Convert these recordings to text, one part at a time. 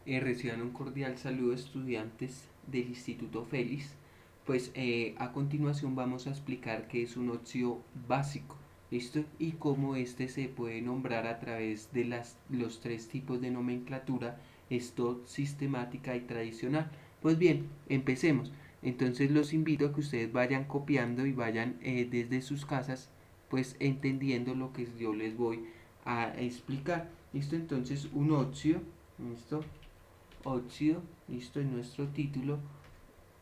Reciban un cordial saludo estudiantes del Instituto Félix. Pues a continuación vamos a explicar qué es un óxido básico, ¿listo? Y cómo este se puede nombrar a través de los tres tipos de nomenclatura, stock, sistemática y tradicional. Pues bien, empecemos. Entonces los invito a que ustedes vayan copiando y vayan desde sus casas, pues entendiendo lo que yo les voy a explicar. ¿Listo? Entonces un óxido, ¿listo? Óxido, listo, en nuestro título,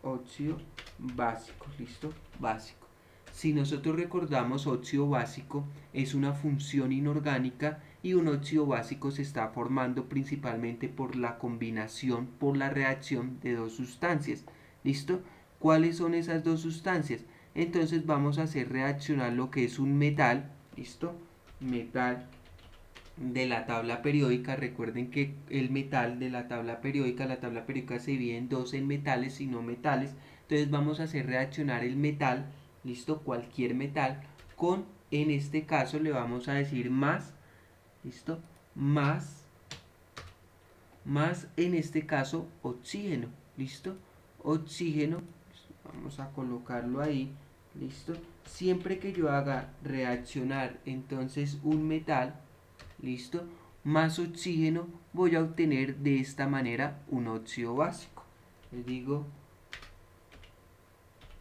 óxido básico, listo, básico. Si nosotros recordamos, óxido básico es una función inorgánica y un óxido básico se está formando principalmente por la combinación, por la reacción de dos sustancias, listo. ¿Cuáles son esas dos sustancias? Entonces vamos a hacer reaccionar lo que es un metal, listo, metal de la tabla periódica. Recuerden que el metal de la tabla periódica se divide en dos, en metales y no metales. Entonces vamos a hacer reaccionar el metal, listo, cualquier metal, con, en este caso le vamos a decir más, listo, más, en este caso oxígeno, listo, oxígeno, vamos a colocarlo ahí, listo. Siempre que yo haga reaccionar entonces un metal, listo, más oxígeno, voy a obtener de esta manera un óxido básico. Les digo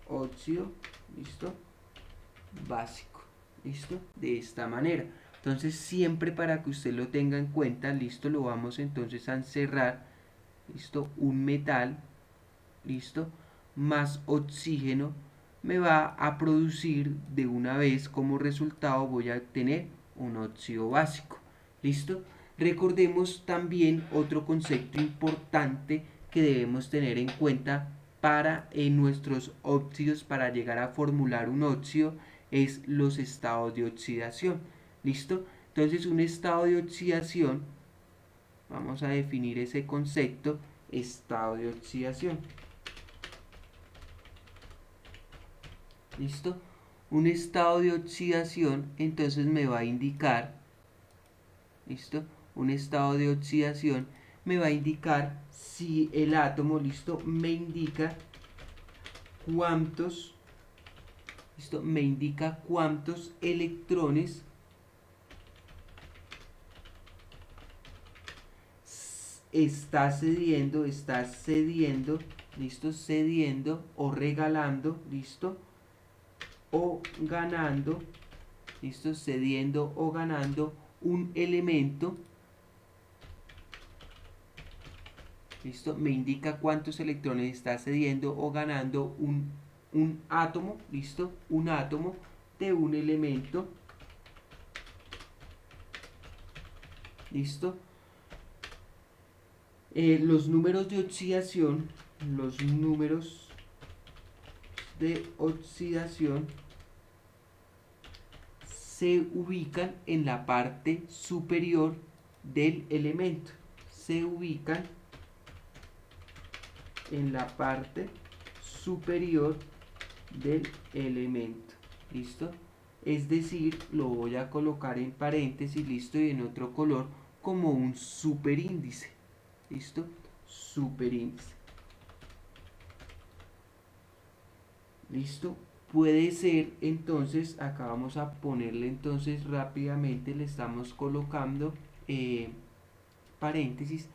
óxido, listo, básico, listo, de esta manera. Entonces siempre, para que usted lo tenga en cuenta, listo, lo vamos entonces a encerrar, listo, un metal, listo, más oxígeno me va a producir de una vez, como resultado voy a obtener un óxido básico, listo. Recordemos también otro concepto importante que debemos tener en cuenta para nuestros óxidos, para llegar a formular un óxido, es los estados de oxidación, listo. Entonces un estado de oxidación, vamos a definir ese concepto, estado de oxidación, listo. Un estado de oxidación entonces me va a indicar, listo, un estado de oxidación me va a indicar si el átomo, listo, me indica cuántos, listo, me indica cuántos electrones está cediendo, listo, cediendo o regalando, listo, o ganando, listo, cediendo o ganando un elemento, listo, me indica cuántos electrones está cediendo o ganando un átomo, listo, un átomo de un elemento, listo. Los números de oxidación, los números de oxidación se ubican en la parte superior del elemento, se ubican en la parte superior del elemento, listo. Es decir, lo voy a colocar en paréntesis, listo, y en otro color como un superíndice, listo, superíndice, listo. Puede ser entonces, acá vamos a ponerle entonces rápidamente, le estamos colocando paréntesis.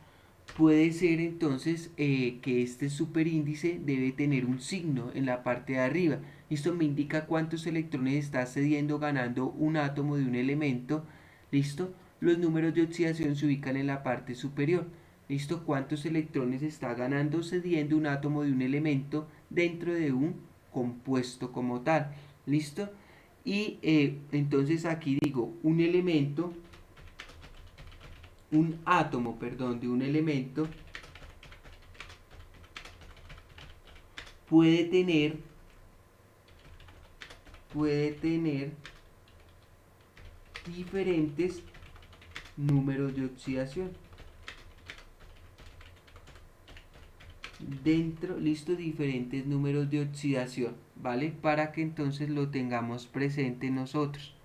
Puede ser entonces que este superíndice debe tener un signo en la parte de arriba. Esto me indica cuántos electrones está cediendo, ganando un átomo de un elemento. ¿Listo? Los números de oxidación se ubican en la parte superior. ¿Listo? Cuántos electrones está ganando, cediendo un átomo de un elemento dentro de un compuesto como tal. ¿Listo? Y entonces aquí digo un elemento, un átomo, perdón, de un elemento puede tener, puede tener diferentes números de oxidación. Dentro, listo, diferentes números de oxidación, ¿vale? Para que entonces lo tengamos presente nosotros.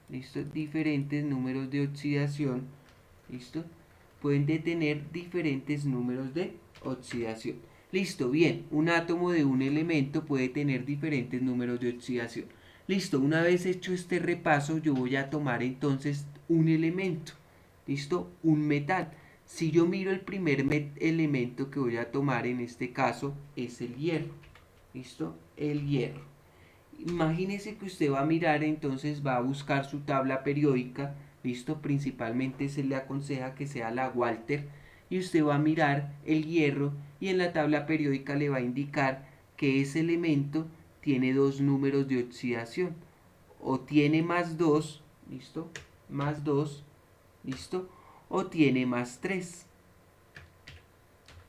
Listo, diferentes números de oxidación, listo. pueden tener diferentes números de oxidación. Listo, bien, un átomo de un elemento puede tener diferentes números de oxidación. Listo, una vez hecho este repaso, yo voy a tomar entonces un elemento. Listo, un metal. Si yo miro el primer elemento que voy a tomar en este caso es el hierro. Listo, el hierro. Imagínese que usted va a mirar, entonces va a buscar su tabla periódica. Listo, principalmente se le aconseja que sea la Walter, y usted va a mirar el hierro y en la tabla periódica le va a indicar que ese elemento tiene dos números de oxidación, o tiene más 2, listo, más 2, listo, o tiene más 3.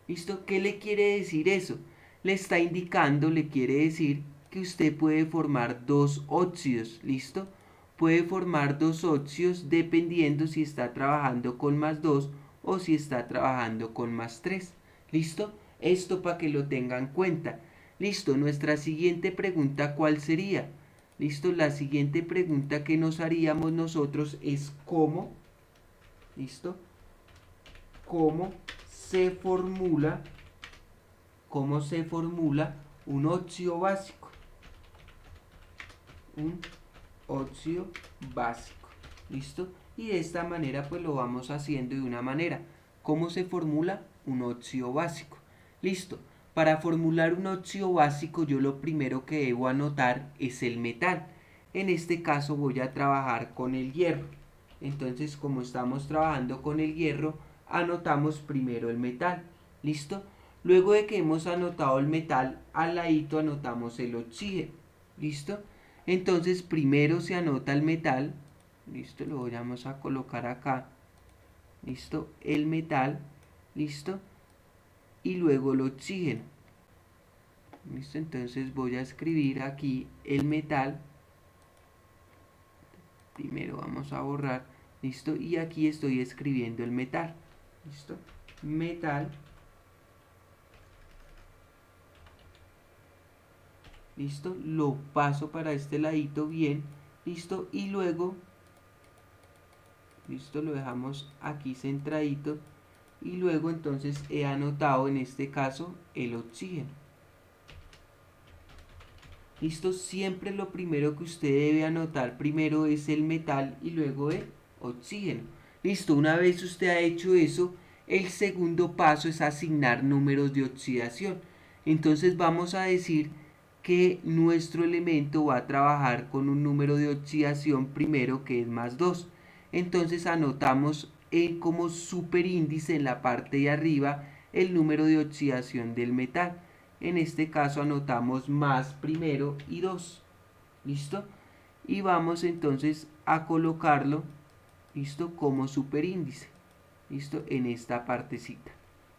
¿Listo? ¿Qué le quiere decir eso? Le está indicando, le quiere decir que usted puede formar dos óxidos, ¿listo? Puede formar dos óxidos dependiendo si está trabajando con más 2 o si está trabajando con más 3. ¿Listo? Esto para que lo tengan en cuenta. Listo, nuestra siguiente pregunta, ¿cuál sería? Listo, la siguiente pregunta que nos haríamos nosotros es ¿cómo? ¿Listo? ¿Cómo se formula un óxido básico? Un óxido básico. ¿Listo? Y de esta manera pues lo vamos haciendo de una manera. ¿Cómo se formula un óxido básico? Listo. Para formular un óxido básico yo lo primero que debo anotar es el metal. En este caso voy a trabajar con el hierro. Entonces, como estamos trabajando con el hierro, anotamos primero el metal. ¿Listo? Luego de que hemos anotado el metal, al ladito anotamos el oxígeno. ¿Listo? Entonces, primero se anota el metal. ¿Listo? Lo vamos a colocar acá. ¿Listo? El metal. ¿Listo? Y luego el oxígeno. ¿Listo? Entonces voy a escribir aquí el metal. Primero vamos a borrar. ¿Listo? Y aquí estoy escribiendo el metal. ¿Listo? Metal. ¿Listo? Lo paso para este ladito bien. ¿Listo? Y luego, ¿listo? Lo dejamos aquí centradito. Y luego entonces he anotado en este caso el oxígeno. ¿Listo? Siempre lo primero que usted debe anotar primero es el metal y luego el oxígeno. ¿Listo? Una vez usted ha hecho eso, el segundo paso es asignar números de oxidación. Entonces vamos a decir que nuestro elemento va a trabajar con un número de oxidación primero que es más 2. Entonces anotamos como superíndice en la parte de arriba el número de oxidación del metal. En este caso anotamos más primero y 2. ¿Listo? Y vamos entonces a colocarlo, ¿listo? Como superíndice. ¿Listo? En esta partecita.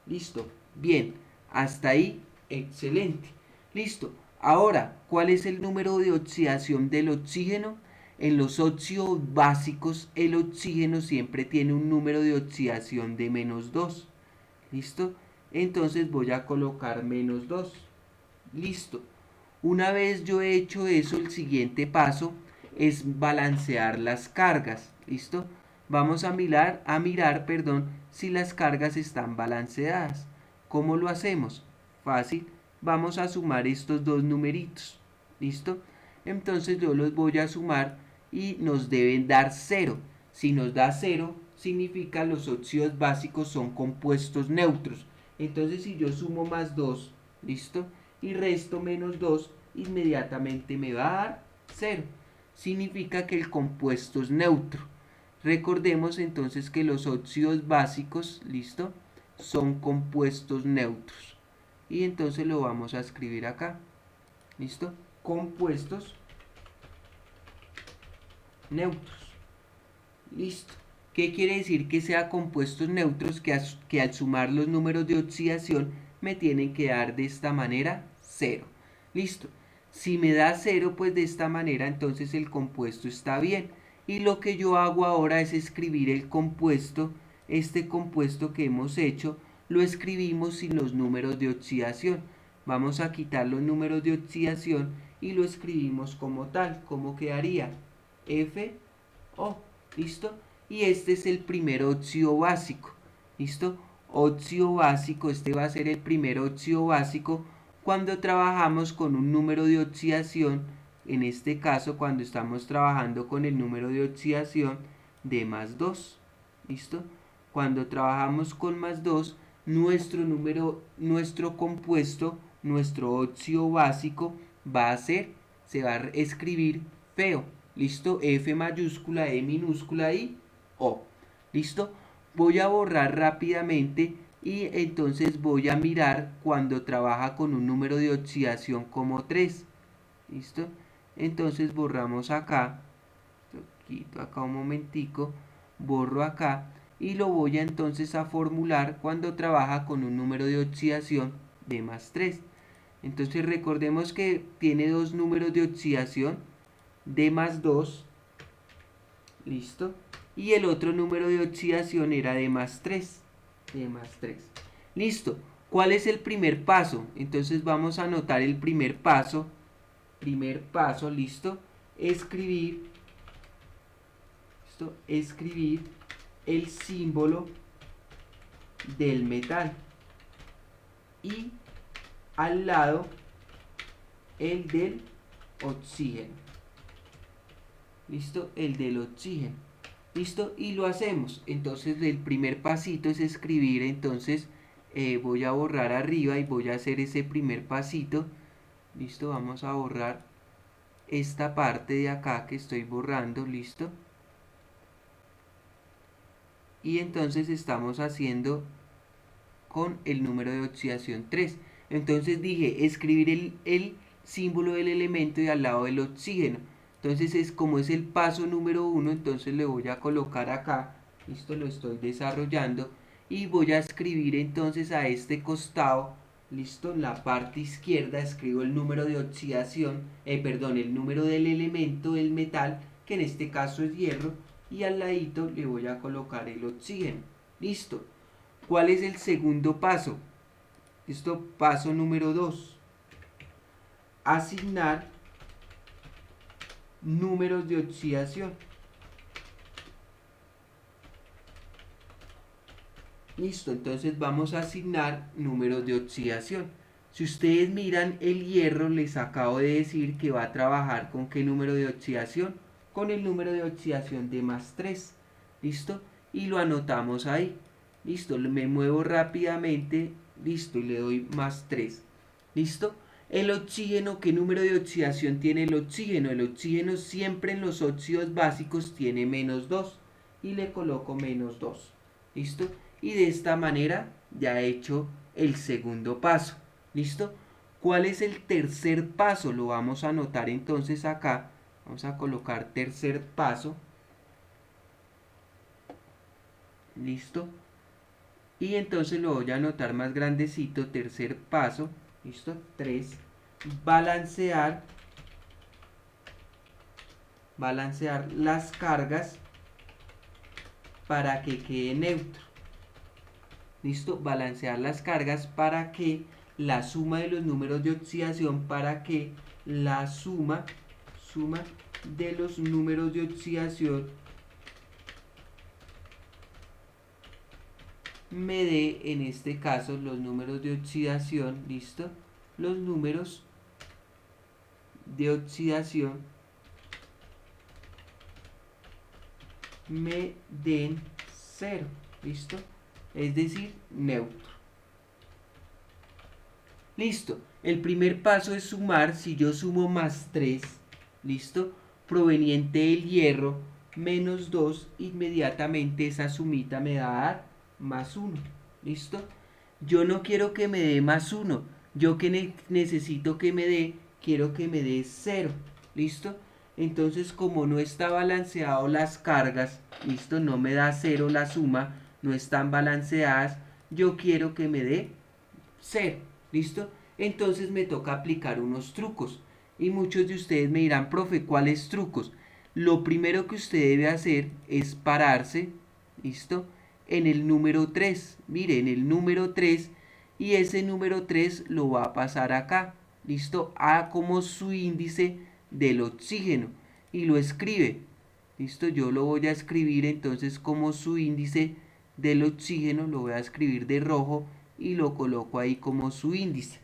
¿Listo? Bien. Hasta ahí, excelente. ¿Listo? Ahora, ¿cuál es el número de oxidación del oxígeno? En los óxidos básicos, el oxígeno siempre tiene un número de oxidación de menos 2. ¿Listo? Entonces voy a colocar menos 2. Listo. Una vez yo he hecho eso, el siguiente paso es balancear las cargas. ¿Listo? Vamos a mirar, si las cargas están balanceadas. ¿Cómo lo hacemos? Fácil. Vamos a sumar estos dos numeritos. ¿Listo? Entonces yo los voy a sumar y nos deben dar 0. Si nos da 0, significa los óxidos básicos son compuestos neutros. Entonces si yo sumo más 2, ¿listo? Y resto menos 2, inmediatamente me va a dar 0. Significa que el compuesto es neutro. Recordemos entonces que los óxidos básicos, ¿listo? Son compuestos neutros. Y entonces lo vamos a escribir acá. ¿Listo? Compuestos neutros. Listo. ¿Qué quiere decir que sea compuestos neutros? Que al sumar los números de oxidación me tienen que dar de esta manera 0. Listo. Si me da 0, pues de esta manera entonces el compuesto está bien. Y lo que yo hago ahora es escribir el compuesto, este compuesto que hemos hecho, lo escribimos sin los números de oxidación. Vamos a quitar los números de oxidación y lo escribimos como tal. ¿Cómo quedaría? FO. ¿Listo? Y este es el primer óxido básico. ¿Listo? Ocio básico, este va a ser el primer ocio básico cuando trabajamos con un número de oxidación, en este caso cuando estamos trabajando con el número de oxidación de más 2. ¿Listo? Cuando trabajamos con más 2, nuestro compuesto, nuestro óxido básico va a ser, se va a escribir feo. ¿Listo? F mayúscula, E minúscula y O. ¿Listo? Voy a borrar rápidamente y entonces voy a mirar cuando trabaja con un número de oxidación como 3. ¿Listo? Entonces borramos acá, quito acá un momentico, borro acá y lo voy a entonces a formular cuando trabaja con un número de oxidación de más 3. Entonces recordemos que tiene dos números de oxidación, de más 2, ¿listo? Y el otro número de oxidación era de más 3, de más 3. Listo. ¿Cuál es el primer paso? Entonces vamos a anotar el primer paso. Primer paso, listo. Escribir, ¿listo? Escribir el símbolo del metal. Y al lado el del oxígeno. ¿Listo? El del oxígeno. ¿Listo? Y lo hacemos. Entonces el primer pasito es escribir, entonces voy a borrar arriba y voy a hacer ese primer pasito. ¿Listo? Vamos a borrar esta parte de acá que estoy borrando. ¿Listo? Y entonces estamos haciendo con el número de oxidación 3. Entonces dije escribir el símbolo del elemento y al lado del oxígeno. Entonces es como es el paso número 1, entonces le voy a colocar acá, listo, lo estoy desarrollando y voy a escribir entonces a este costado, listo, en la parte izquierda escribo el número de oxidación, el número del elemento del metal, que en este caso es hierro, y al ladito le voy a colocar el oxígeno. Listo. ¿Cuál es el segundo paso? Listo, paso número 2. Asignar números de oxidación. Listo, entonces vamos a asignar números de oxidación. Si ustedes miran el hierro, les acabo de decir que va a trabajar con qué número de oxidación, con el número de oxidación de más 3. ¿Listo? Y lo anotamos ahí. Listo, me muevo rápidamente. Listo, y le doy más 3. ¿Listo? El oxígeno, ¿qué número de oxidación tiene el oxígeno? El oxígeno siempre en los óxidos básicos tiene menos 2. Y le coloco menos 2. ¿Listo? Y de esta manera ya he hecho el segundo paso. ¿Listo? ¿Cuál es el tercer paso? Lo vamos a anotar entonces acá. Vamos a colocar tercer paso. ¿Listo? Y entonces lo voy a anotar más grandecito. Tercer paso. ¿Listo? 3. Balancear las cargas para que quede neutro. ¿Listo? Balancear las cargas para que la suma de los números de oxidación, para que la suma de los números de oxidación me dé, en este caso, los números de oxidación, ¿listo? Los números de oxidación me den 0, ¿listo? Es decir, neutro. Listo, el primer paso es sumar. Si yo sumo más 3, ¿listo? Proveniente del hierro, menos 2, inmediatamente esa sumita me va a dar más 1, ¿listo? Yo no quiero que me dé más 1, yo que necesito que me dé, quiero que me dé 0, ¿listo? Entonces como no está balanceado las cargas, ¿listo? No me da 0 la suma, no están balanceadas, yo quiero que me dé 0, ¿listo? Entonces me toca aplicar unos trucos. Y muchos de ustedes me dirán, profe, ¿cuáles trucos? Lo primero que usted debe hacer es pararse, ¿listo? En el número 3. Mire, en el número 3. Y ese número 3 lo va a pasar acá, ¿listo? A como su índice del oxígeno. Y lo escribe, ¿listo? Yo lo voy a escribir entonces como su índice del oxígeno, lo voy a escribir de rojo y lo coloco ahí como su índice.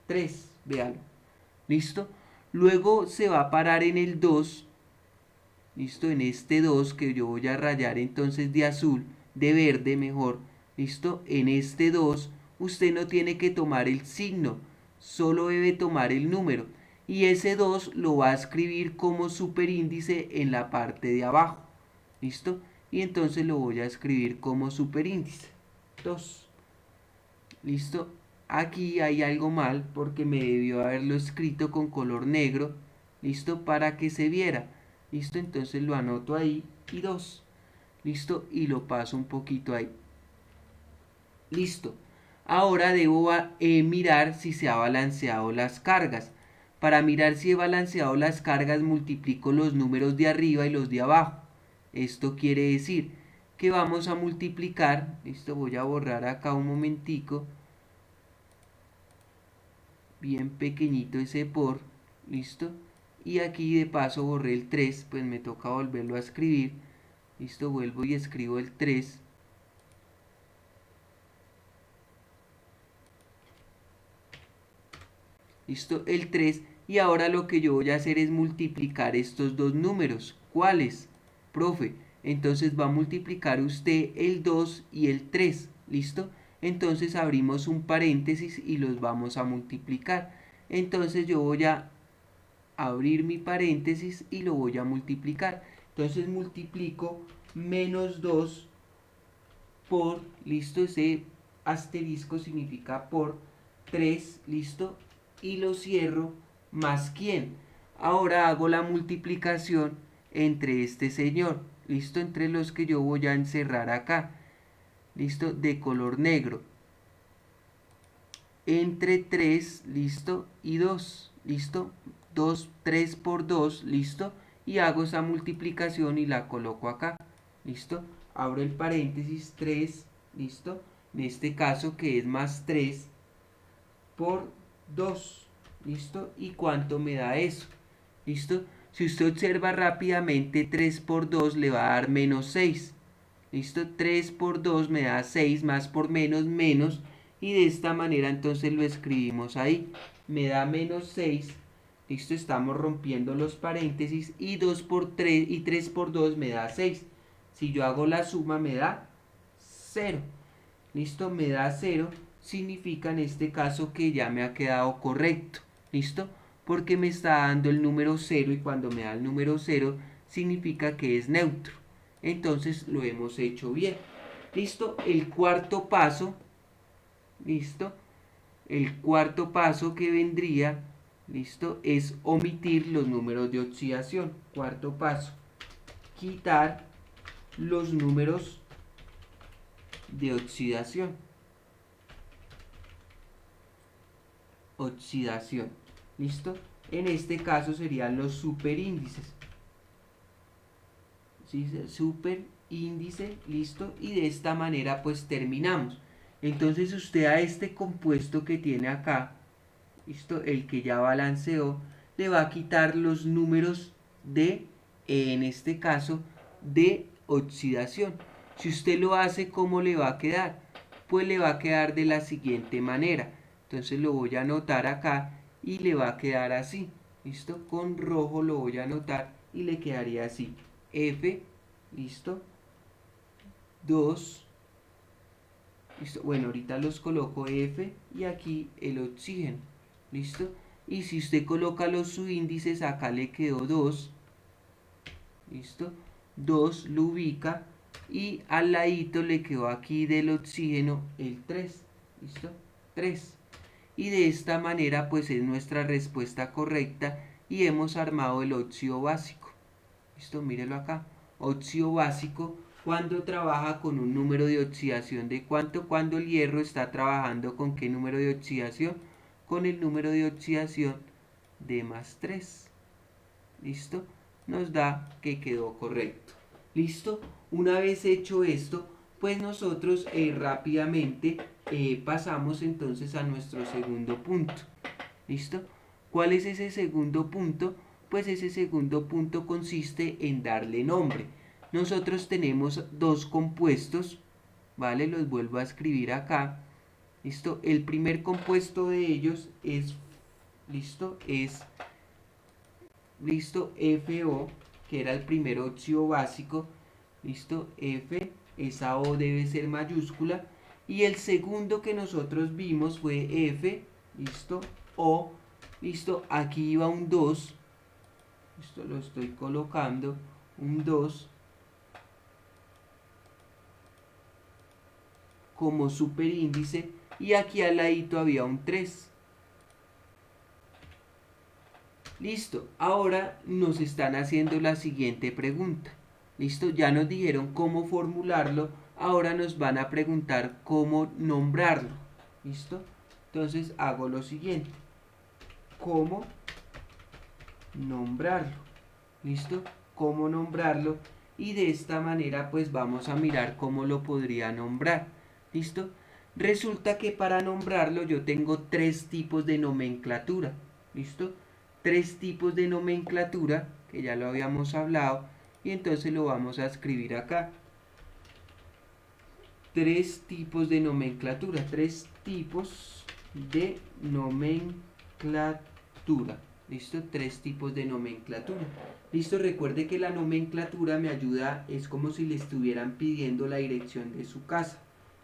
3, véalo. ¿Listo? Luego se va a parar en el 2. ¿Listo? En este 2 que yo voy a rayar entonces de azul, de verde mejor. ¿Listo? En este 2 usted no tiene que tomar el signo, solo debe tomar el número. Y ese 2 lo va a escribir como superíndice en la parte de abajo. ¿Listo? Y entonces lo voy a escribir como superíndice. 2. ¿Listo? Aquí hay algo mal porque me debió haberlo escrito con color negro. ¿Listo? Para que se viera. ¿Listo? Entonces lo anoto ahí y 2. ¿Listo? Y lo paso un poquito ahí. Listo. Ahora debo mirar si se ha balanceado las cargas. Para mirar si he balanceado las cargas multiplico los números de arriba y los de abajo. Esto quiere decir que vamos a multiplicar. Listo, voy a borrar acá un momentico. Bien pequeñito ese por. Listo. Y aquí de paso borré el 3, pues me toca volverlo a escribir. Listo, vuelvo y escribo el 3. Listo, el 3. Y ahora lo que yo voy a hacer es multiplicar estos dos números. ¿Cuáles? Profe, entonces va a multiplicar usted el 2 y el 3. ¿Listo? Entonces abrimos un paréntesis y los vamos a multiplicar. Entonces yo voy a abrir mi paréntesis y lo voy a multiplicar. Entonces multiplico menos 2 por, listo, ese asterisco significa por 3, listo, y lo cierro, más quién. Ahora hago la multiplicación entre este señor, listo, entre los que yo voy a encerrar acá, listo, de color negro, entre 3, listo, y 2, listo, 2, 3 por 2, listo, y hago esa multiplicación y la coloco acá, listo, abro el paréntesis 3, listo, en este caso que es más 3 por 2, listo, y cuánto me da eso, listo, si usted observa rápidamente 3 por 2 le va a dar menos 6, listo, 3 por 2 me da 6, más por menos, menos, y de esta manera entonces lo escribimos ahí, me da menos 6, listo, estamos rompiendo los paréntesis, y 2 por 3 y 3 por 2 me da 6, si yo hago la suma me da 0, listo, me da 0, significa en este caso que ya me ha quedado correcto, listo, porque me está dando el número 0 y cuando me da el número 0 significa que es neutro, entonces lo hemos hecho bien, listo, el cuarto paso, listo, el cuarto paso que vendría, listo, es omitir los números de oxidación, cuarto paso, quitar los números de oxidación, listo, en este caso serían los superíndices, ¿sí? Superíndice, listo, y de esta manera pues terminamos. Entonces usted a este compuesto que tiene acá, listo, el que ya balanceó, le va a quitar los números de, en este caso, de oxidación. Si usted lo hace, ¿cómo le va a quedar? Pues le va a quedar de la siguiente manera. Entonces lo voy a anotar acá y le va a quedar así. ¿Listo? Con rojo lo voy a anotar y le quedaría así. F, ¿listo? 2, ¿listo? Bueno, ahorita los coloco F y aquí el oxígeno, ¿listo? Y si usted coloca los subíndices, acá le quedó 2, ¿listo? 2 lo ubica y al ladito le quedó aquí del oxígeno el 3, ¿listo? 3. Y de esta manera pues es nuestra respuesta correcta y hemos armado el óxido básico, ¿listo? Mírelo acá, óxido básico cuando trabaja con un número de oxidación de cuánto, cuando el hierro está trabajando con qué número de oxidación, con el número de oxidación de más 3, ¿listo? Nos da que quedó correcto, ¿listo? Una vez hecho esto, pues nosotros rápidamente pasamos entonces a nuestro segundo punto, ¿listo? ¿Cuál es ese segundo punto? Pues ese segundo punto consiste en darle nombre. Nosotros tenemos dos compuestos, ¿vale? Los vuelvo a escribir acá. ¿Listo? El primer compuesto de ellos es, ¿listo? ¿Listo? FO, que era el primer óxido básico. ¿Listo? F, esa O debe ser mayúscula. Y el segundo que nosotros vimos fue F, ¿listo? O, ¿listo? Aquí iba un 2, esto lo estoy colocando, un 2 como superíndice, y aquí al ladito había un 3. Listo, ahora nos están haciendo la siguiente pregunta. Listo, ya nos dijeron cómo formularlo, ahora nos van a preguntar cómo nombrarlo. Listo, entonces hago lo siguiente. ¿Cómo nombrarlo? ¿Listo? ¿Cómo nombrarlo? Y de esta manera pues vamos a mirar cómo lo podría nombrar. ¿Listo? Resulta que para nombrarlo yo tengo tres tipos de nomenclatura. ¿Listo? Tres tipos de nomenclatura, que ya lo habíamos hablado, y entonces lo vamos a escribir acá. Tres tipos de nomenclatura, tres tipos de nomenclatura. ¿Listo? Tres tipos de nomenclatura. ¿Listo? Recuerde que la nomenclatura me ayuda, es como si le estuvieran pidiendo la dirección de su casa.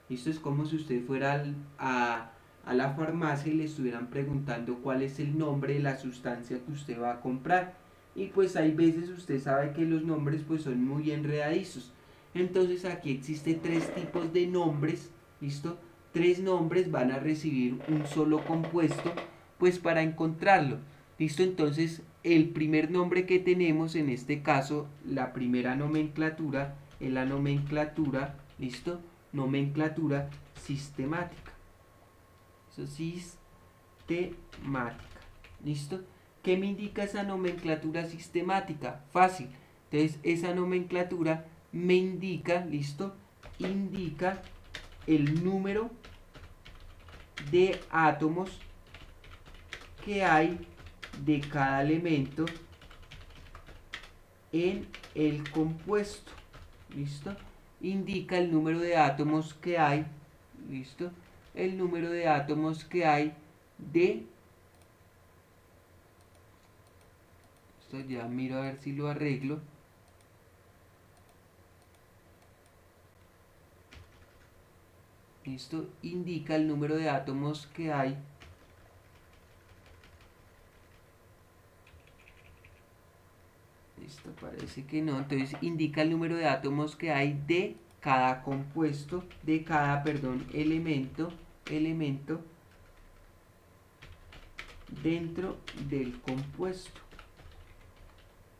¿Listo? Es como si usted fuera a la farmacia y le estuvieran preguntando cuál es el nombre de la sustancia que usted va a comprar. Y pues hay veces usted sabe que los nombres pues son muy enredadizos. Entonces aquí existe tres tipos de nombres, ¿listo? Tres nombres van a recibir un solo compuesto, pues para encontrarlo, ¿listo? Entonces el primer nombre que tenemos en este caso, la primera nomenclatura, es la nomenclatura, ¿listo? Nomenclatura sistemática. Eso sistemática, ¿listo? ¿Qué me indica esa nomenclatura sistemática? Fácil. Entonces esa nomenclatura me indica, ¿listo? Indica el número de átomos que hay de cada elemento en el compuesto. ¿Listo? Indica el número de átomos que hay. ¿Listo? El número de átomos que hay de... Esto ya miro a ver si lo arreglo. ¿Listo? Indica el número de átomos que hay. Listo, parece que no. Entonces indica el número de átomos que hay de cada compuesto, de cada, perdón, elemento dentro del compuesto.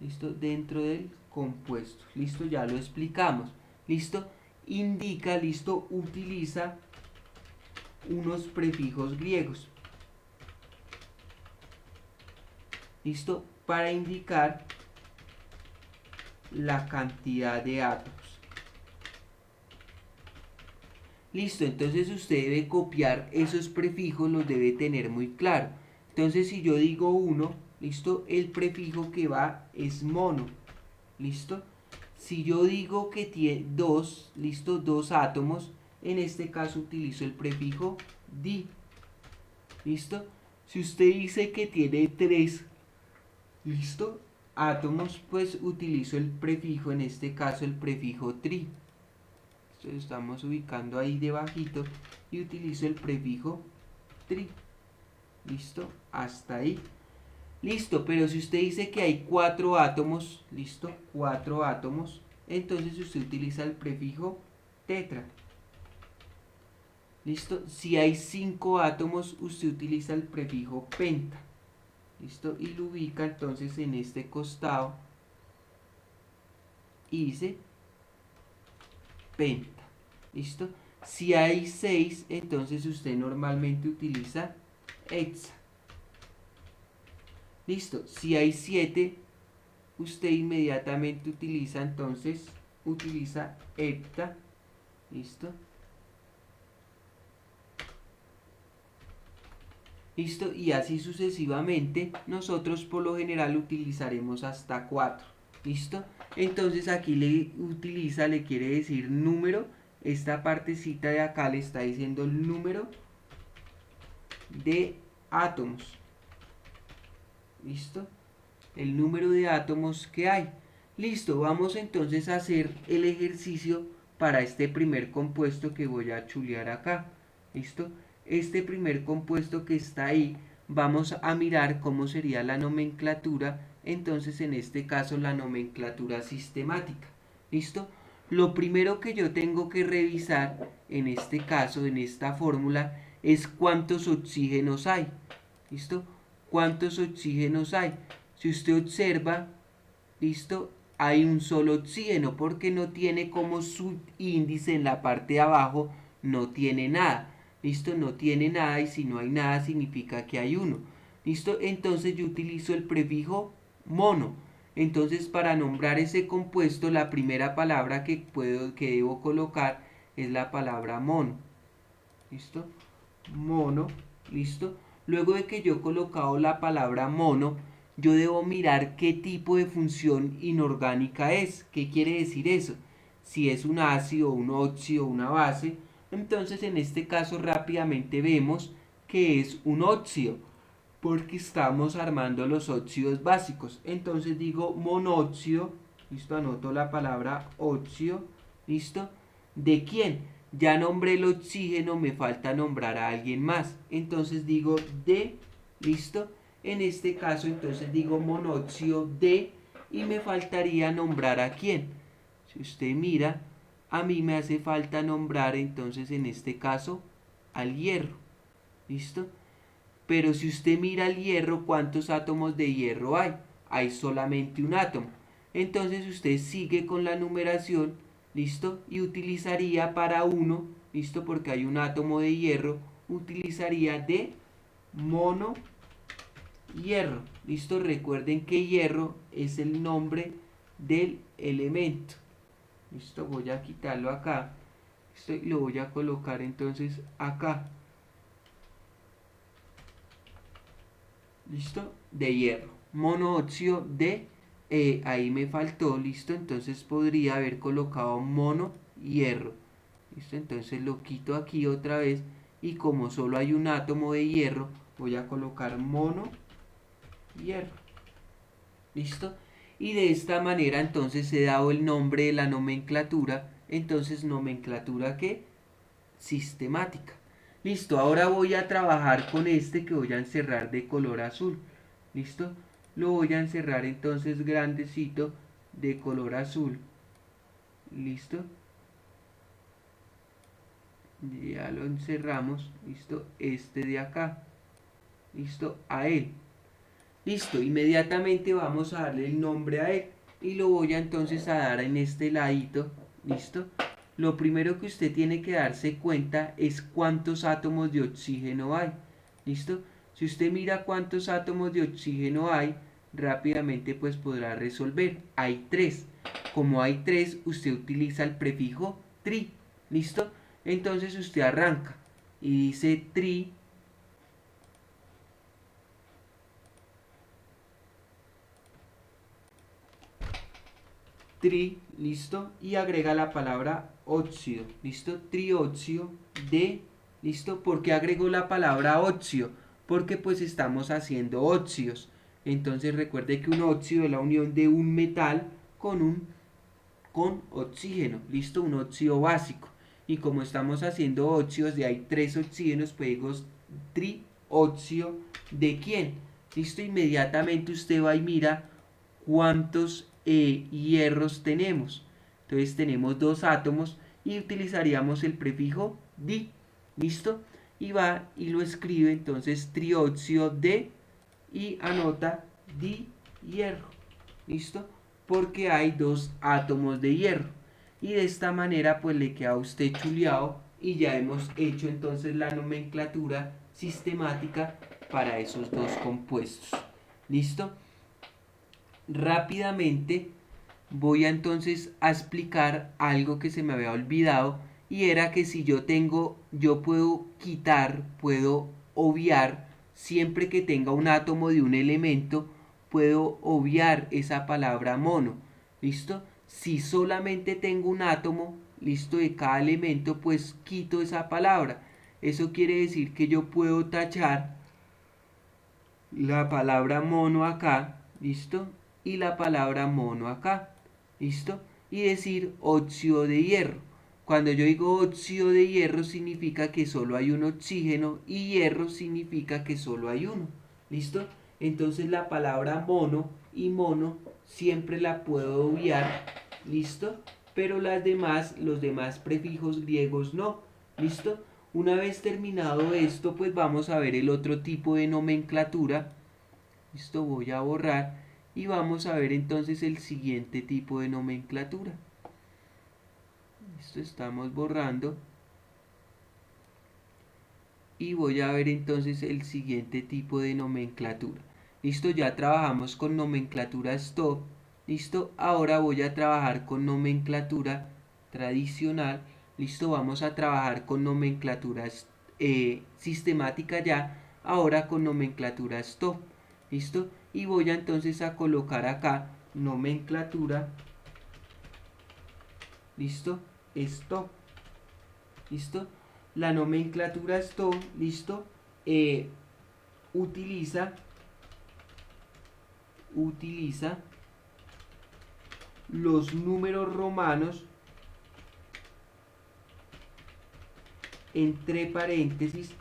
¿Listo? Dentro del compuesto. ¿Listo? Ya lo explicamos. ¿Listo? Indica, listo, utiliza unos prefijos griegos. ¿Listo? Para indicar la cantidad de átomos. Listo, entonces usted debe copiar esos prefijos, los debe tener muy claro. Entonces si yo digo 1, ¿listo? El prefijo que va es mono, ¿listo? Si yo digo que tiene 2, ¿listo? 2 átomos, en este caso utilizo el prefijo di, ¿listo? Si usted dice que tiene 3, ¿listo? Átomos, pues utilizo el prefijo, en este caso el prefijo tri. Entonces estamos ubicando ahí debajito y utilizo el prefijo tri. ¿Listo? Hasta ahí. Listo, pero si usted dice que hay 4 átomos, ¿listo? 4 átomos, entonces usted utiliza el prefijo tetra. ¿Listo? Si hay 5 átomos, usted utiliza el prefijo penta. ¿Listo? Y lo ubica entonces en este costado y dice penta. ¿Listo? Si hay 6, entonces usted normalmente utiliza hexa. Listo. Si hay 7, usted inmediatamente utiliza entonces, utiliza hepta. ¿Listo? ¿Listo? Y así sucesivamente, nosotros por lo general utilizaremos hasta 4. ¿Listo? Entonces aquí le utiliza, le quiere decir número, esta partecita de acá le está diciendo el número de átomos. ¿Listo? El número de átomos que hay. Listo, vamos entonces a hacer el ejercicio para este primer compuesto que voy a chulear acá. ¿Listo? Este primer compuesto que está ahí, vamos a mirar cómo sería la nomenclatura. Entonces, en este caso, la nomenclatura sistemática. ¿Listo? Lo primero que yo tengo que revisar, en este caso, en esta fórmula, es cuántos oxígenos hay. ¿Listo? ¿Cuántos oxígenos hay? Si usted observa, ¿listo? Hay un solo oxígeno porque no tiene como su índice en la parte de abajo, no tiene nada. ¿Listo? No tiene nada y si no hay nada significa que hay uno. ¿Listo? Entonces yo utilizo el prefijo mono. Entonces para nombrar ese compuesto la primera palabra que debo colocar es la palabra mono. ¿Listo? Mono. ¿Listo? Luego de que yo he colocado la palabra mono, yo debo mirar qué tipo de función inorgánica es. ¿Qué quiere decir eso? Si es un ácido, un óxido, una base. Entonces en este caso rápidamente vemos que es un óxido, porque estamos armando los óxidos básicos. Entonces digo monóxido, listo, anoto la palabra óxido, listo. ¿De quién? Ya nombré el oxígeno, me falta nombrar a alguien más. Entonces digo de, listo. En este caso entonces digo monóxido de y me faltaría nombrar a quién. Si usted mira, a mí me hace falta nombrar entonces en este caso al hierro. ¿Listo? Pero si usted mira el hierro, ¿cuántos átomos de hierro hay? Hay solamente un átomo. Entonces usted sigue con la numeración, ¿listo? Y utilizaría para uno, ¿listo? Porque hay un átomo de hierro, utilizaría de mono hierro, ¿listo? Recuerden que hierro es el nombre del elemento. ¿Listo? Voy a quitarlo acá. ¿Listo? Y lo voy a colocar entonces acá. ¿Listo? De hierro. Monóxido de, ahí me faltó, ¿listo? Entonces podría haber colocado mono hierro. ¿Listo? Entonces lo quito aquí otra vez y como solo hay un átomo de hierro, voy a colocar mono hierro. ¿Listo? Y de esta manera entonces he dado el nombre de la nomenclatura. Entonces, ¿nomenclatura qué? Sistemática. Listo, ahora voy a trabajar con este que voy a encerrar de color azul. ¿Listo? Lo voy a encerrar entonces grandecito de color azul. ¿Listo? Ya lo encerramos. ¿Listo? Este de acá. ¿Listo? A él. Listo, inmediatamente vamos a darle el nombre a él. Y lo voy a entonces a dar en este ladito. ¿Listo? Lo primero que usted tiene que darse cuenta es cuántos átomos de oxígeno hay. ¿Listo? Si usted mira cuántos átomos de oxígeno hay, rápidamente pues podrá resolver. Hay 3. Como hay 3, usted utiliza el prefijo tri. ¿Listo? Entonces usted arranca y dice tri. Tri, listo, y agrega la palabra óxido, listo, trióxido de, listo. ¿Por qué agrego la palabra óxido? Porque pues estamos haciendo óxidos. Entonces recuerde que un óxido es la unión de un metal con oxígeno, listo, un óxido básico. Y como estamos haciendo óxidos de hay 3 oxígenos, pues digo trióxido de quién, listo. Inmediatamente usted va y mira cuántos hierros tenemos. Entonces tenemos 2 átomos y utilizaríamos el prefijo di. ¿Listo? Y va y lo escribe entonces trióxido de y anota di hierro. ¿Listo? Porque hay 2 átomos de hierro. Y de esta manera pues le queda a usted chuleado y ya hemos hecho entonces la nomenclatura sistemática para esos 2 compuestos. ¿Listo? Rápidamente voy a entonces a explicar algo que se me había olvidado y era que si yo puedo quitar, puedo obviar, siempre que tenga un átomo de un elemento, puedo obviar esa palabra mono. ¿Listo? Si solamente tengo un átomo, listo, de cada elemento, pues quito esa palabra. Eso quiere decir que yo puedo tachar la palabra mono acá, listo, y la palabra mono acá, listo, y decir óxido de hierro. Cuando yo digo óxido de hierro significa que solo hay un oxígeno y hierro significa que solo hay uno, listo. Entonces la palabra mono y mono siempre la puedo obviar, listo, pero los demás prefijos griegos no, listo. Una vez terminado esto, pues vamos a ver el otro tipo de nomenclatura. Esto voy a borrar y vamos a ver entonces el siguiente tipo de nomenclatura. Esto estamos borrando y voy a ver entonces el siguiente tipo de nomenclatura. Listo, ya trabajamos con nomenclatura stop. Listo, ahora voy a trabajar con nomenclatura tradicional. Listo, vamos a trabajar con nomenclatura sistemática ya, ahora con nomenclatura stop. Listo, y voy a entonces a colocar acá nomenclatura, listo, stop, listo. La nomenclatura stop, listo, utiliza los números romanos entre paréntesis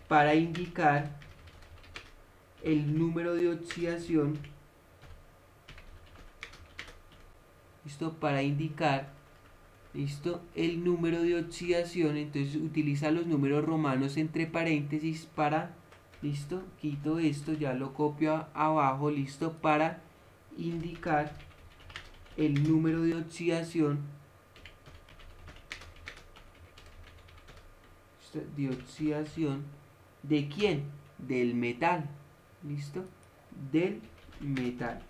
para indicar el número de oxidación, listo, para indicar, listo, el número de oxidación. Entonces utiliza los números romanos entre paréntesis para, listo, quito esto, ya lo copio abajo, listo, para indicar el número de oxidación, ¿de quién? Del metal, listo, del metal.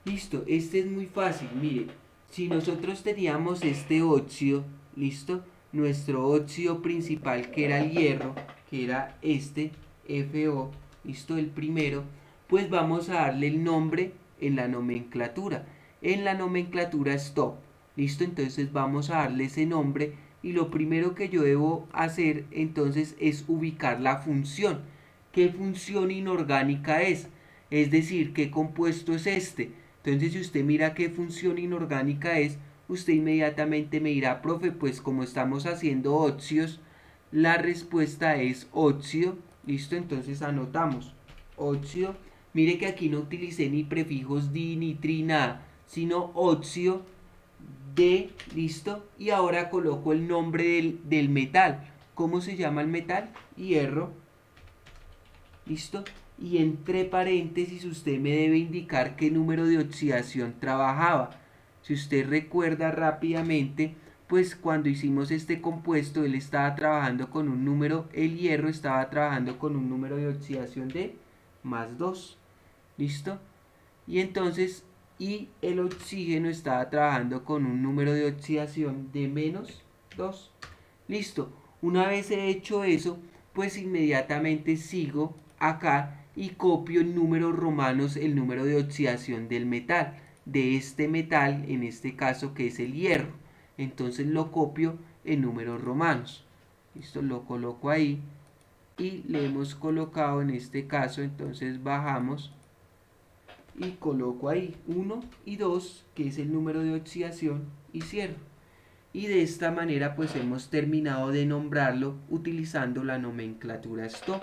Listo, este es muy fácil, mire, si nosotros teníamos este óxido, listo, nuestro óxido principal que era el hierro, que era este FO, listo, el primero, pues vamos a darle el nombre en la nomenclatura stop, listo, entonces vamos a darle ese nombre y lo primero que yo debo hacer entonces es ubicar la función. ¿Qué función inorgánica es? Es decir, ¿qué compuesto es este? Entonces, si usted mira qué función inorgánica es, usted inmediatamente me dirá, profe, pues como estamos haciendo óxidos, la respuesta es óxido. Listo, entonces anotamos óxido. Mire que aquí no utilicé ni prefijos di ni tri nada, sino óxido de, listo. Y ahora coloco el nombre del metal. ¿Cómo se llama el metal? Hierro. Listo. Y entre paréntesis usted me debe indicar qué número de oxidación trabajaba. Si usted recuerda rápidamente, pues cuando hicimos este compuesto, él estaba trabajando con un número, el hierro estaba trabajando con un número de oxidación de +2. ¿Listo? Y entonces, y el oxígeno estaba trabajando con un número de oxidación de -2. Listo. Una vez he hecho eso, pues inmediatamente sigo acá y copio en números romanos el número de oxidación del metal, de este metal, en este caso que es el hierro. Entonces lo copio en números romanos. Listo, lo coloco ahí y le hemos colocado en este caso, entonces bajamos y coloco ahí 1 y 2, que es el número de oxidación, y cierro. Y de esta manera pues hemos terminado de nombrarlo utilizando la nomenclatura stop.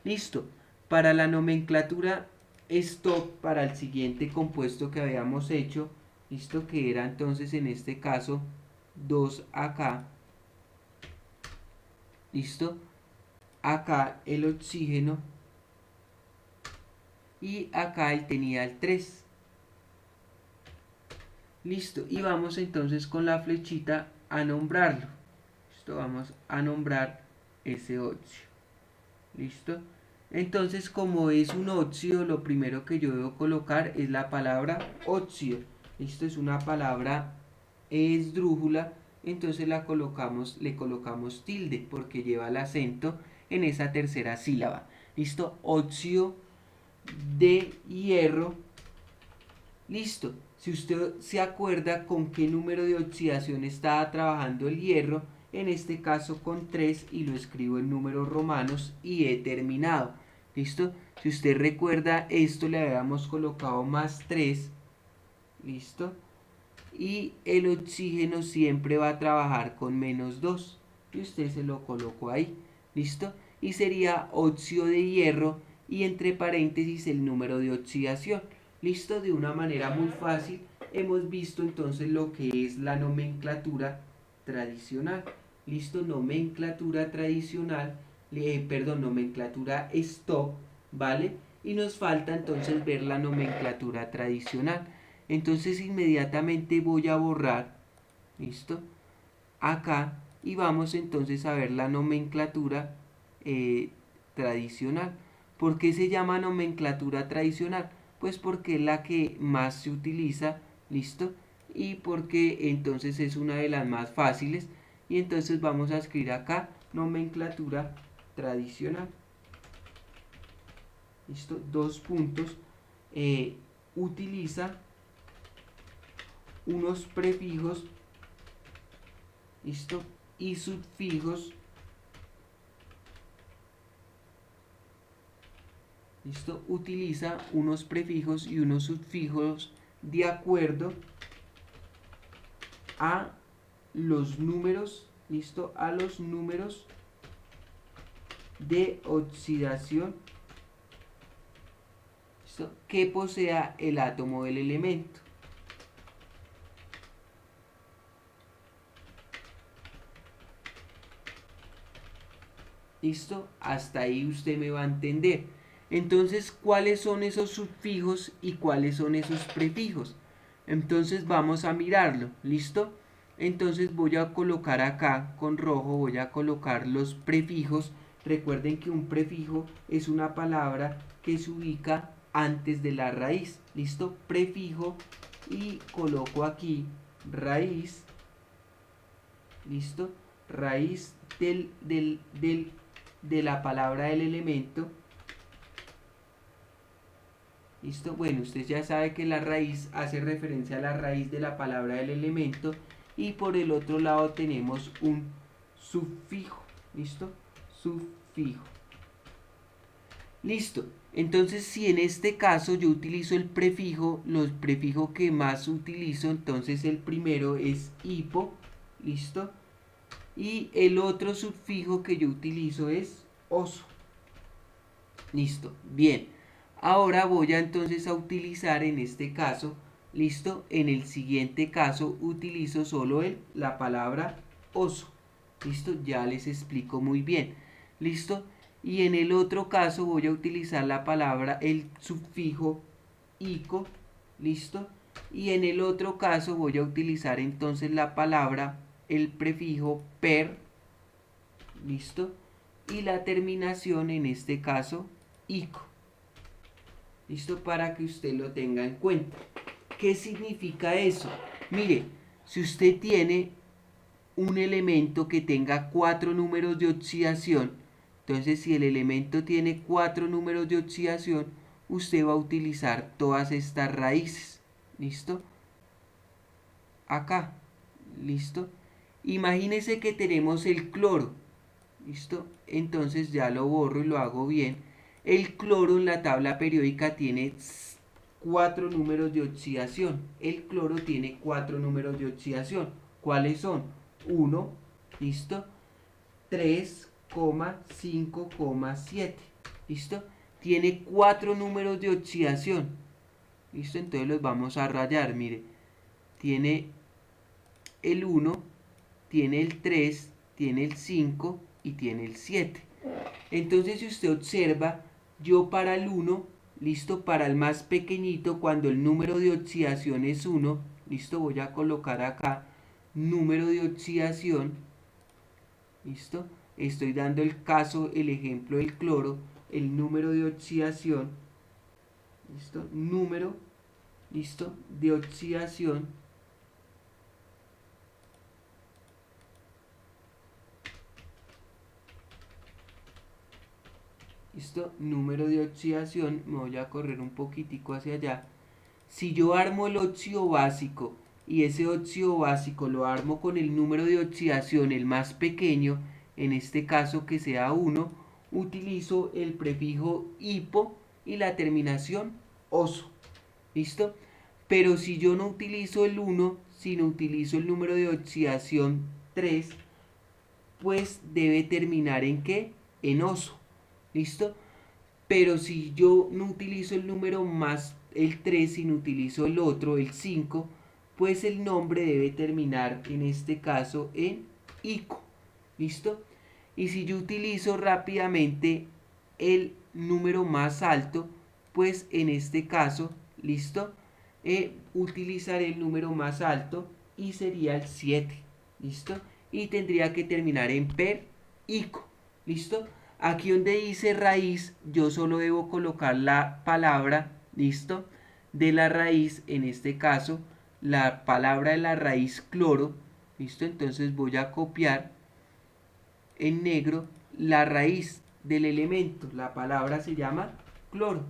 Listo. Para la nomenclatura stop, para el siguiente compuesto que habíamos hecho, listo, que era entonces en este caso 2 acá, listo, acá el oxígeno y acá él tenía el 3. Listo, y vamos entonces con la flechita a nombrarlo. Listo, vamos a nombrar ese óxido. Listo. Entonces, como es un óxido, lo primero que yo debo colocar es la palabra óxido. Listo, es una palabra esdrújula, entonces le colocamos tilde porque lleva el acento en esa tercera sílaba. Listo, óxido de hierro. Listo. Si usted se acuerda con qué número de oxidación estaba trabajando el hierro, en este caso con 3 y lo escribo en números romanos y he terminado. ¿Listo? Si usted recuerda, esto le habíamos colocado más 3. ¿Listo? Y el oxígeno siempre va a trabajar con menos 2. Y usted se lo colocó ahí. ¿Listo? Y sería óxido de hierro y entre paréntesis el número de oxidación. ¿Listo? De una manera muy fácil hemos visto entonces lo que es la nomenclatura tradicional. ¿Listo? Nomenclatura tradicional, nomenclatura stop, ¿vale? Y nos falta entonces ver la nomenclatura tradicional. Entonces inmediatamente voy a borrar, ¿listo? Acá y vamos entonces a ver la nomenclatura tradicional. ¿Por qué se llama nomenclatura tradicional? Pues porque es la que más se utiliza, ¿listo? Y porque entonces es una de las más fáciles. Y entonces vamos a escribir acá nomenclatura tradicional. ¿Listo? Dos puntos. Utiliza unos prefijos, ¿listo? Y sufijos, ¿listo? Utiliza unos prefijos y unos sufijos de acuerdo a los números, ¿listo? A los números de oxidación, ¿listo? Que posea el átomo del elemento. ¿Listo? Hasta ahí usted me va a entender. Entonces, ¿cuáles son esos sufijos y cuáles son esos prefijos? Entonces vamos a mirarlo, ¿listo? Entonces voy a colocar acá con rojo, voy a colocar los prefijos. Recuerden que un prefijo es una palabra que se ubica antes de la raíz, ¿listo? Prefijo y coloco aquí raíz, ¿listo? Raíz de la palabra del elemento. ¿Listo? Bueno, usted ya sabe que la raíz hace referencia a la raíz de la palabra del elemento y por el otro lado tenemos un sufijo. ¿Listo? Sufijo. Listo. Entonces, si en este caso yo utilizo el prefijo, los prefijos que más utilizo, entonces el primero es hipo. ¿Listo? Y el otro sufijo que yo utilizo es oso. Listo, bien. Ahora voy a entonces a utilizar en este caso, listo, en el siguiente caso utilizo solo la palabra oso. Listo, ya les explico muy bien. Listo, y en el otro caso voy a utilizar la palabra, el sufijo ico. Listo, y en el otro caso voy a utilizar entonces la palabra, el prefijo per. Listo, y la terminación en este caso ico. Listo, para que usted lo tenga en cuenta. ¿Qué significa eso? Mire, si usted tiene un elemento que tenga 4 números de oxidación, entonces si el elemento tiene 4 números de oxidación, usted va a utilizar todas estas raíces. ¿Listo? Acá. ¿Listo? Imagínese que tenemos el cloro. ¿Listo? Entonces ya lo borro y lo hago bien. El cloro en la tabla periódica tiene 4 números de oxidación. El cloro tiene 4 números de oxidación. ¿Cuáles son? 1, ¿listo? 3,5,7. ¿Listo? Tiene 4 números de oxidación. ¿Listo? Entonces los vamos a rayar. Mire, tiene el 1, tiene el 3, tiene el 5 y tiene el 7. Entonces, si usted observa, yo para el 1, listo, para el más pequeñito, cuando el número de oxidación es 1, listo, voy a colocar acá número de oxidación, listo, estoy dando el caso, el ejemplo del cloro, el número de oxidación, listo, número, listo, de oxidación. Listo, número de oxidación, me voy a correr un poquitico hacia allá, Si yo armo el óxido básico y ese óxido básico lo armo con el número de oxidación el más pequeño, en este caso que sea 1, utilizo el prefijo hipo y la terminación oso. ¿Listo? Pero si yo no utilizo el 1, sino utilizo el número de oxidación 3, pues debe terminar en ¿qué? En oso. ¿Listo? Pero si yo no utilizo el número más el 3, sino utilizo el otro, el 5, pues el nombre debe terminar en este caso en ico. ¿Listo? Y si yo utilizo rápidamente el número más alto, pues en este caso, ¿listo? Utilizaré el número más alto y sería el 7. ¿Listo? Y tendría que terminar en per, ico. ¿Listo? Aquí donde dice raíz, yo solo debo colocar la palabra, ¿listo? De la raíz, en este caso, la palabra de la raíz cloro, ¿listo? Entonces voy a copiar en negro la raíz del elemento, la palabra se llama cloro,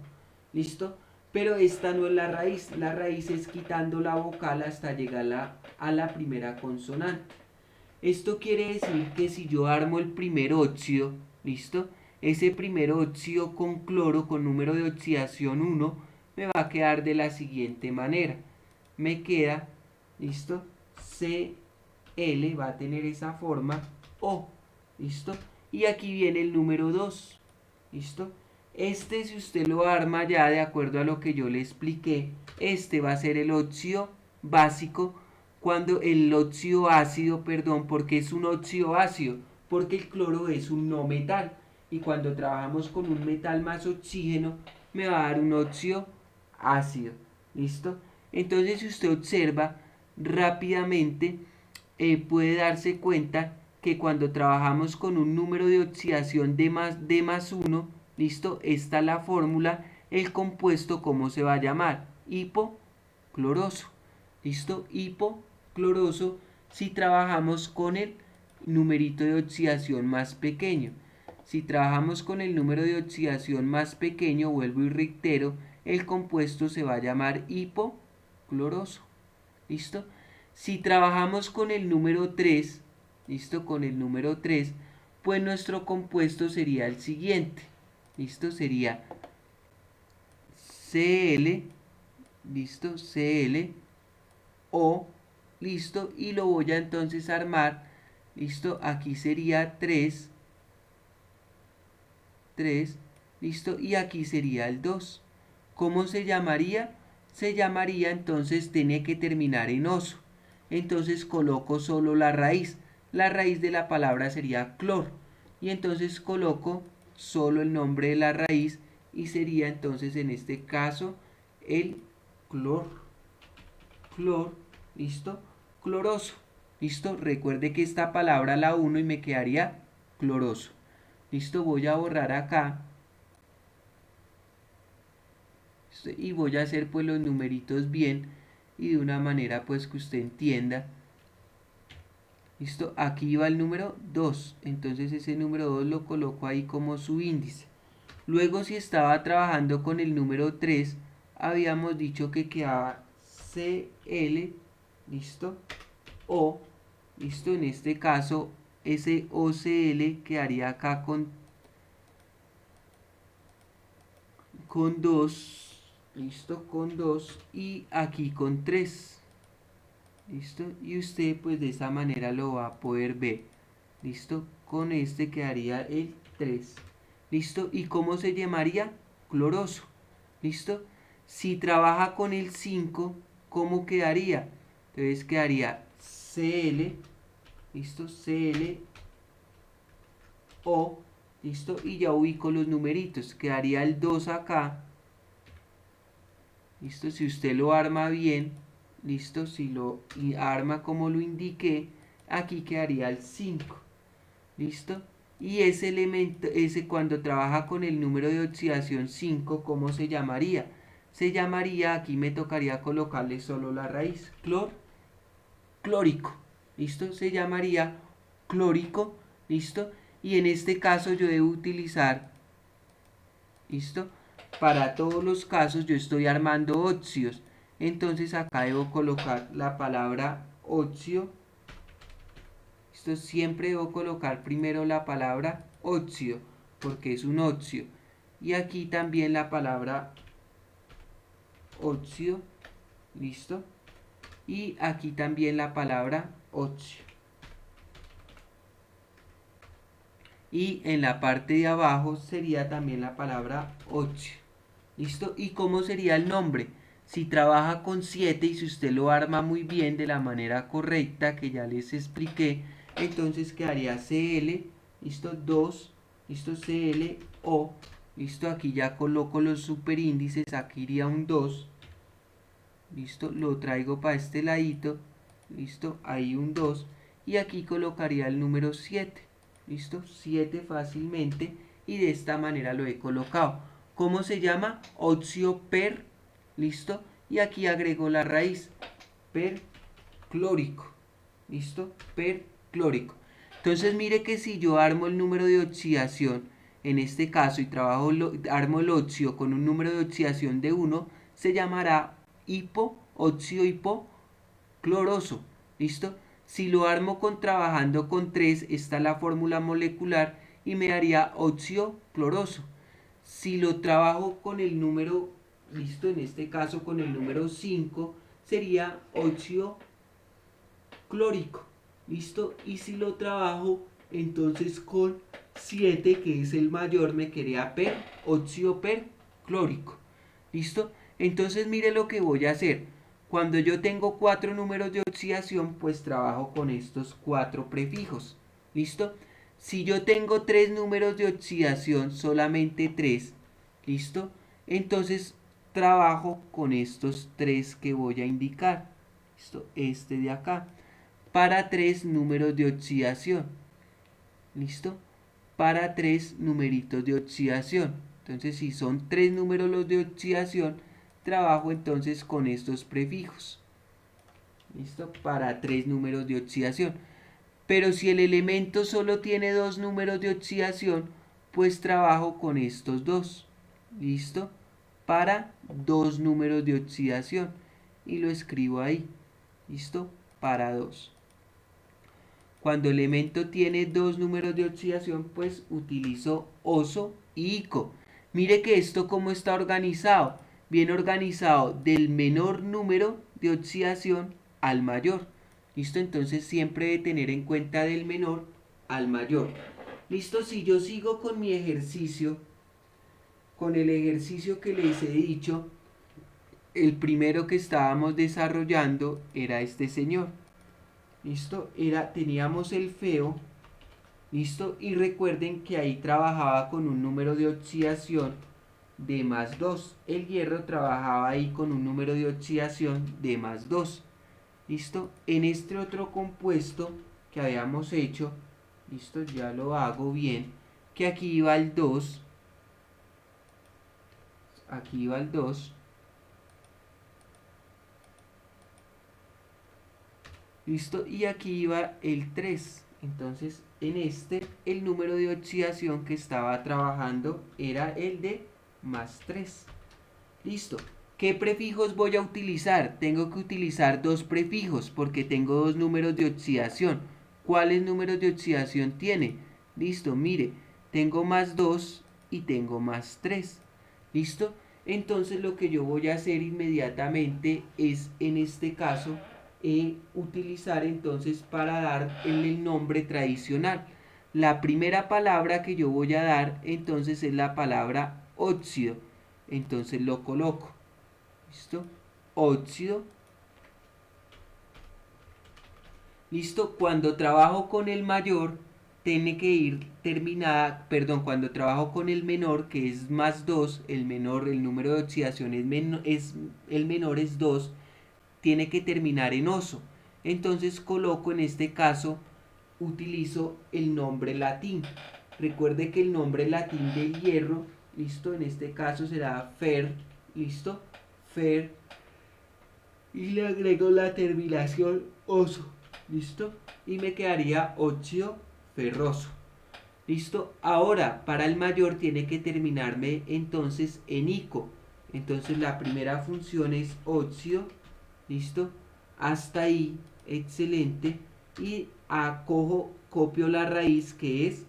¿listo? Pero esta no es la raíz es quitando la vocal hasta llegar a la primera consonante. Esto quiere decir que si yo armo el primer óxido, ¿listo? Ese primer óxido con cloro con número de oxidación 1 me va a quedar de la siguiente manera. Me queda, ¿listo? Cl va a tener esa forma O, ¿listo? Y aquí viene el número 2, ¿listo? Este, si usted lo arma ya de acuerdo a lo que yo le expliqué, este va a ser el óxido básico cuando el óxido ácido, perdón, porque es un óxido ácido, porque el cloro es un no metal. Y cuando trabajamos con un metal más oxígeno, me va a dar un óxido ácido. ¿Listo? Entonces, si usted observa rápidamente, puede darse cuenta que cuando trabajamos con un número de oxidación D más 1, ¿listo? Esta es la fórmula, el compuesto, ¿cómo se va a llamar? Hipocloroso. ¿Listo? Hipocloroso si trabajamos con el numerito de oxidación más pequeño. Si trabajamos con el número de oxidación más pequeño, vuelvo y reitero, el compuesto se va a llamar hipocloroso. ¿Listo? Si trabajamos con el número 3, ¿listo? Con el número 3, pues nuestro compuesto sería el siguiente. ¿Listo? Sería Cl, ¿listo? Cl, O, ¿listo? Y lo voy a entonces armar, ¿listo? Aquí sería 3, ¿listo? Y aquí sería el 2. ¿Cómo se llamaría? Se llamaría, entonces tiene que terminar en oso. Entonces coloco solo la raíz. La raíz de la palabra sería clor. Y entonces coloco solo el nombre de la raíz y sería entonces en este caso el clor. Clor, ¿listo? Cloroso. ¿Listo? Recuerde que esta palabra la uno y me quedaría cloroso. ¿Listo? Voy a borrar acá. Y voy a hacer pues los numeritos bien y de una manera pues que usted entienda. ¿Listo? Aquí va el número 2. Entonces ese número 2 lo coloco ahí como su índice. Luego si estaba trabajando con el número 3, habíamos dicho que quedaba Cl, ¿listo? O, ¿listo? En este caso ese OCl quedaría acá con 2, ¿listo? Con 2 y aquí con 3. ¿Listo? Y usted pues de esa manera lo va a poder ver. ¿Listo? Con este quedaría el 3. ¿Listo? ¿Y cómo se llamaría? Cloroso. ¿Listo? Si trabaja con el 5, ¿cómo quedaría? Entonces quedaría Cl, ¿listo? Cl, O, ¿listo? Y ya ubico los numeritos. Quedaría el 2 acá. ¿Listo? Si usted lo arma bien, ¿listo? Si lo arma como lo indiqué, aquí quedaría el 5. ¿Listo? Y ese elemento, ese cuando trabaja con el número de oxidación 5, ¿cómo se llamaría? Se llamaría, aquí me tocaría colocarle solo la raíz, clórico. ¿Listo? Se llamaría clórico. ¿Listo? Y en este caso yo debo utilizar, ¿listo? Para todos los casos yo estoy armando óxidos. entonces acá debo colocar la palabra óxido. Esto siempre debo colocar primero la palabra óxido, porque es un óxido. Y aquí también la palabra óxido, listo. Y aquí también la palabra óxido. Y en la parte de abajo sería también la palabra óxido. ¿Listo? ¿Y cómo sería el nombre? Si trabaja con 7 y si usted lo arma muy bien de la manera correcta que ya les expliqué, entonces quedaría CL, ¿listo? 2, ¿listo? CL, O, ¿listo? Aquí ya coloco los superíndices, aquí iría un 2, ¿listo? Lo traigo para este ladito, ¿listo? Ahí un 2 y aquí colocaría el número 7, ¿listo? 7 fácilmente y de esta manera lo he colocado. ¿Cómo se llama? Óxido per, ¿listo? Y aquí agrego la raíz, perclórico, ¿listo? Perclórico. Entonces mire que si yo armo el número de oxidación, en este caso, y armo el óxido con un número de oxidación de 1, se llamará óxido hipocloroso, ¿listo? Si lo armo trabajando con 3, está la fórmula molecular y me daría óxido cloroso. Si lo trabajo con el número, listo, en este caso con el número 5, sería óxido clórico, listo. Y si lo trabajo entonces con 7, que es el mayor, me quedaría óxido perclórico, listo. Entonces mire lo que voy a hacer. Cuando yo tengo 4 números de oxidación, pues trabajo con estos 4 prefijos, listo. Si yo tengo 3 números de oxidación, solamente 3, listo, entonces trabajo con estos 3 que voy a indicar, listo, este de acá, para 3 números de oxidación, listo, para 3 numeritos de oxidación. Entonces si son 3 números los de oxidación, trabajo entonces con estos prefijos, listo, para 3 números de oxidación. Pero si el elemento solo tiene 2 números de oxidación, pues trabajo con estos dos, listo, para 2 números de oxidación y lo escribo ahí, listo, para 2. Cuando el elemento tiene 2 números de oxidación, pues utilizo oso y ico. Mire que esto cómo está organizado, bien organizado del menor número de oxidación al mayor. ¿Listo? Entonces siempre de tener en cuenta del menor al mayor. ¿Listo? Si yo sigo con mi ejercicio, con el ejercicio que les he dicho, el primero que estábamos desarrollando era este señor. ¿Listo? Teníamos el feo. ¿Listo? Y recuerden que ahí trabajaba con un número de oxidación de más 2. El hierro trabajaba ahí con un número de oxidación de más 2. ¿Listo? En este otro compuesto que habíamos hecho, ¿listo? Ya lo hago bien, que aquí iba el 2, aquí iba el 2, ¿listo? Y aquí iba el 3. Entonces, en este, el número de oxidación que estaba trabajando era el de más 3. ¿Listo? ¿Qué prefijos voy a utilizar? Tengo que utilizar dos prefijos porque tengo dos números de oxidación. ¿Cuáles números de oxidación tiene? Listo, mire, tengo más 2 y tengo más 3. ¿Listo? Entonces lo que yo voy a hacer inmediatamente es, en este caso, utilizar entonces para dar el nombre tradicional. La primera palabra que yo voy a dar entonces es la palabra óxido. Entonces lo coloco. ¿Listo? Óxido. ¿Listo? Cuando trabajo con el mayor, tiene que ir terminada, perdón, cuando trabajo con el menor, que es más 2, el menor, el número de oxidación el menor es 2, tiene que terminar en oso. Entonces coloco en este caso, utilizo el nombre latín. Recuerde que el nombre latín del hierro, listo, en este caso será fer, listo, fer, y le agrego la terminación oso, listo, y me quedaría óxido ferroso. Listo, ahora para el mayor tiene que terminarme entonces en ico. Entonces la primera función es óxido, ¿listo? Hasta ahí, excelente. Y copio la raíz que es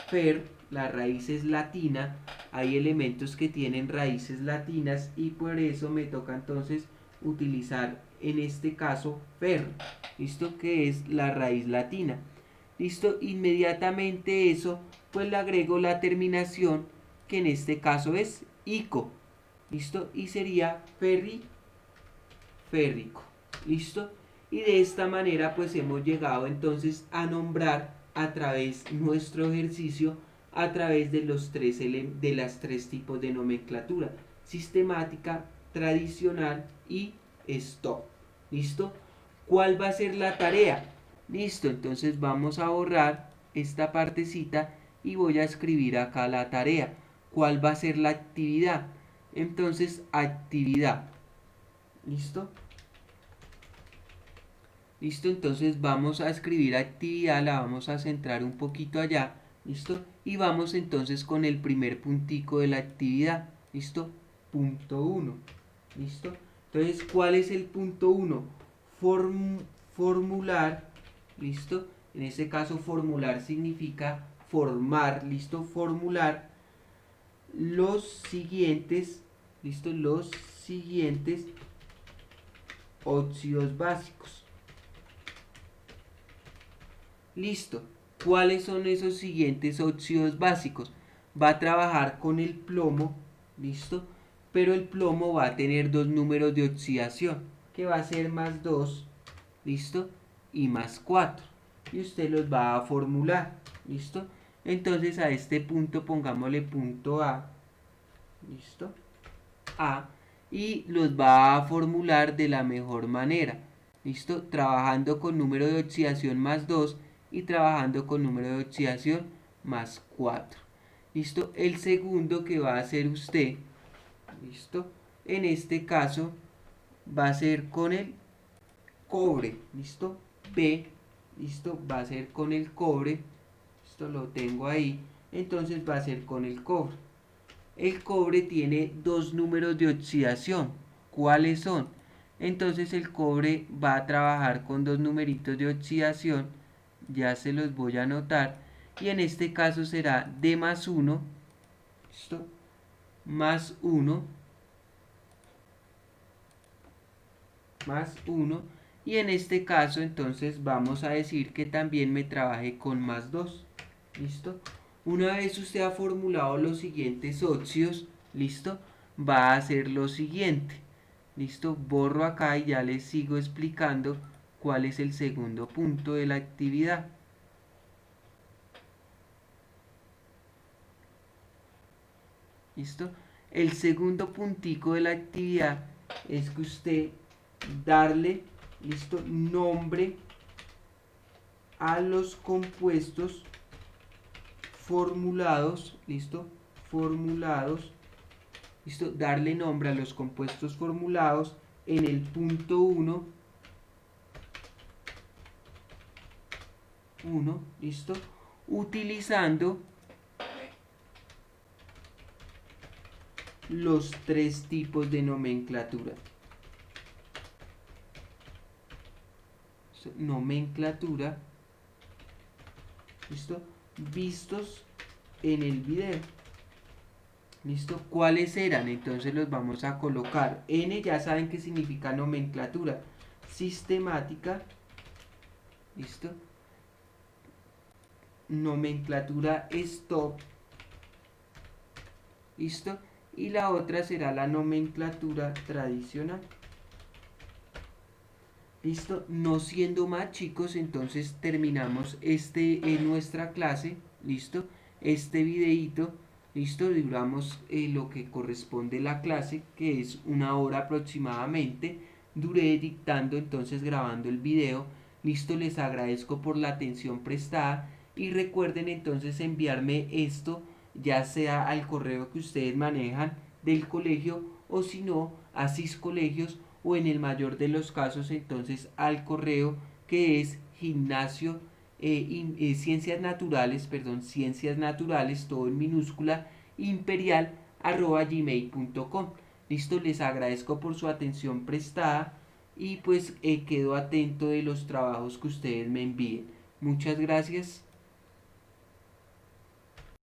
fer, la raíz es latina, hay elementos que tienen raíces latinas y por eso me toca entonces utilizar en este caso fer, ¿listo? Que es la raíz latina. ¿Listo? Inmediatamente eso, pues le agrego la terminación que en este caso es ico. ¿Listo? Y sería férrico. ¿Listo? Y de esta manera pues hemos llegado entonces a nombrar a través nuestro ejercicio a través de las tres tipos de nomenclatura: sistemática, tradicional y stop. ¿Listo? ¿Cuál va a ser la tarea? Listo, entonces vamos a borrar esta partecita y voy a escribir acá la tarea. ¿Cuál va a ser la actividad? Entonces, actividad. ¿Listo? Listo, entonces vamos a escribir actividad, la vamos a centrar un poquito allá. ¿Listo? Y vamos entonces con el primer puntico de la actividad. ¿Listo? Punto 1. ¿Listo? Entonces, ¿cuál es el punto 1? Formular. ¿Listo? En este caso, formular significa formar. ¿Listo? Formular los siguientes. ¿Listo? Los siguientes óxidos básicos. Listo. ¿Cuáles son esos siguientes óxidos básicos? Va a trabajar con el plomo, ¿listo? Pero el plomo va a tener dos números de oxidación, que va a ser más 2, ¿listo? Y más 4. Y usted los va a formular, ¿listo? Entonces a este punto pongámosle punto A, ¿listo? A, y los va a formular de la mejor manera, ¿listo? Trabajando con número de oxidación más 2 y trabajando con número de oxidación más 4. ¿Listo? El segundo que va a hacer usted, ¿listo? En este caso va a ser con el cobre, ¿listo? B, ¿listo? Va a ser con el cobre, esto lo tengo ahí, entonces va a ser con el cobre. El cobre tiene dos números de oxidación. ¿Cuáles son? Entonces el cobre va a trabajar con dos numeritos de oxidación, ya se los voy a anotar, y en este caso será D más 1, ¿listo? Más 1, más 1, y en este caso entonces vamos a decir que también me trabaje con más 2, ¿listo? Una vez usted ha formulado los siguientes óxidos, ¿listo? Va a hacer lo siguiente, ¿listo? Borro acá y ya les sigo explicando cuál es el segundo punto de la actividad. ¿Listo? El segundo puntico de la actividad es que usted darle, ¿listo? Nombre a los compuestos formulados, ¿listo? Formulados, ¿listo? Darle nombre a los compuestos formulados en el punto 1, ¿listo? Utilizando los tres tipos de nomenclatura. Nomenclatura, ¿listo? Vistos en el video. ¿Listo? ¿Cuáles eran? Entonces los vamos a colocar. N ya saben que significa nomenclatura. Sistemática. ¿Listo? Nomenclatura stop. ¿Listo? Y la otra será la nomenclatura tradicional. ¿Listo? No siendo más, chicos, entonces terminamos nuestra clase. ¿Listo? Este videito. ¿Listo? Duramos lo que corresponde la clase, que es 1 hora aproximadamente. Duré dictando, entonces grabando el video. ¿Listo? Les agradezco por la atención prestada. Y recuerden entonces enviarme esto, ya sea al correo que ustedes manejan del colegio, o si no, a Siscolegios, o en el mayor de los casos entonces al correo que es gimnasio ciencias naturales, todo en minúscula, imperial @gmail.com. Listo, les agradezco por su atención prestada y pues quedo atento de los trabajos que ustedes me envíen. Muchas gracias.